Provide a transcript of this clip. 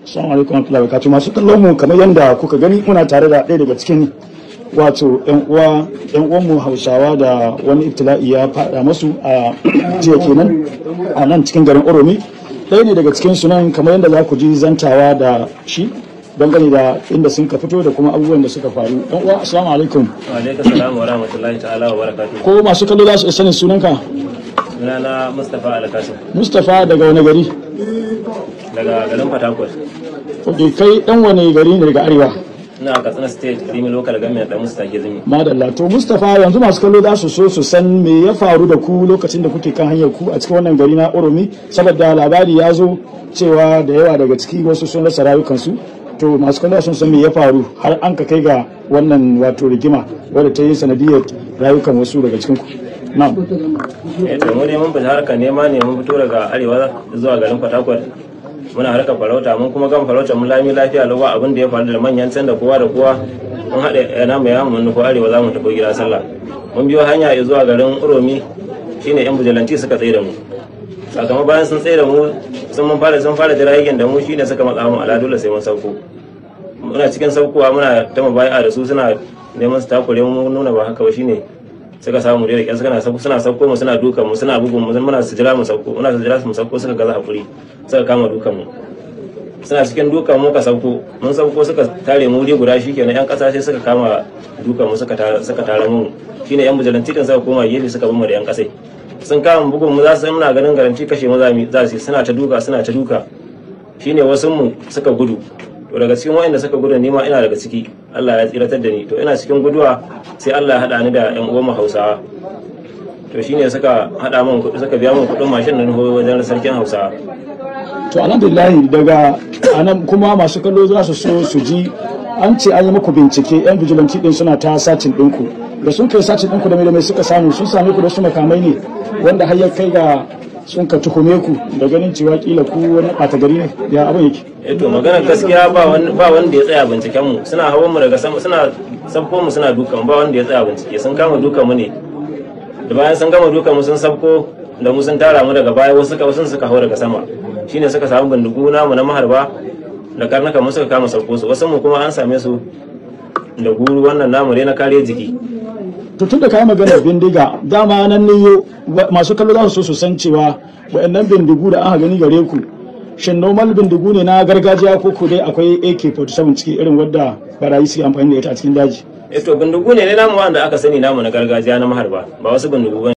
Assalamu alaikum warahmatullahi wabarakatuh. Masu kallon mu kamar yadda kuka gani muna tare da ɗaya daga cikin wato yan uwanmu Hausawa da wani ibtila'i ya faɗa masu a jiya kenan a nan cikin garin Oromi. Ɗaya ne daga cikin su nan kamar yadda za ku ji zantawa da shi dangane da inda sun ka fito da kuma abubuwan da suka faru. Ɗan uwa assalamu alaikum. Wa alaikum salam wa rahmatullahi ta'ala wa barakatuh. Ko masu kallo za su sanin sunanka? Sunana Mustapha Alkasim. Mustapha daga wani gari? Daga garin Fatakwal. Ok, kai dan wani gari ne daga arewa? Ina Katsina State, Rimi Local Government da Mustapha Zimi. Madalla, to Mustapha yanzu masu kallo za su so su san me ya faru da ku lokacin da kuke kan hanyar ku a cikin wannan gari na Oromi, saboda labari ya zo cewa da yawa daga ciki wasu sun rasa rayukansu. To masu kallo sun san me ya faru har an ka kai ga wannan wato rigima wadda ta yi sanadiyar rayukan wasu daga cikin ku. Na'am. To mu dai mun fita harkar nema ne, mun fito daga arewa zuwa garin Fatakwal. Muna harkar farauta, mun kuma gama farauta mun lami lafiya lau ba abin da ya faru da manyan can da kowa mun haɗe namu ya mun nufi arewa za mu tafi gida sallah. Mun biyo hanya zuwa garin Uromi, shine yan bujalanti suka tsaye da mu. Sakamakon bayan sun tsaye da mu sun fara jiragen da mu shine suka matsa mu ala dole sai mun sauko. Muna cikin saukowa muna ta mabai'a da su suna neman su takure mu nuna ba haka ba, shine suka samu da kyar suna sauko mu suna dukan mu suna bugun mu muna su jira mu sauko suka gaza hakuri suka kama dukan mu suna cikin dukan mu ka sauko mun sauko suka tare mu wuri guda shikenan yan kasa sai suka kama dukan mu suka tare mu shine yan bujalanti din suka koma gefe suka bar mu da yan kasai sun kama bugun mu za su muna ganin garanti kashe mu za su suna ta duka shine wasun mu suka gudu. To daga cikin wayanda suka gudu ni ma ina daga ciki, Allah ya tsiratar da ni. To ina cikin guduwa sai Allah ya hada ni da ƴan uwan Hausawa. To shine suka biya min kuɗin mashin nan wajen sarkin Hausawa. To alhamdulillah daga anan kuma masu kallo za su so su ji an ce an yi muku bincike yan vigilanti din suna ta sacin ɗinku. Da sun kai sacin ɗinku da mai suka samu sun same ku da su makamai ne wanda har ya kai ga sun ka tuhume ku da ganin cewa kila ku wani ɓata gari ne ya abin yake. To maganar gaskiya ba wanda ya tsaya binciken mu, suna hawan mu daga sama suna sabko mu suna dukan, ba wanda ya tsaya bincike, sun kama dukan mu ne da bayan sun gama dukan mu sun sabko da mu sun tara mu daga baya wasu suka hau daga sama shine suka samu bindigu namu na maharba da karnuka mu suka kama sabko su, wasu mu kuma an same su da guru wannan namu ne na kare jiki. To tun da kayi maganar bindiga dama nan ne masu kallo za su so su san cewa waɗannan bindigu da aka gani gare ku shin normal bindigu ne na gargajiya ko dai akwai AK47 ciki irin wadda barayi suke amfani da ita a cikin daji? To bindigu ne namu wanda aka sani namu na gargajiya na maharba, ba wasu bindigu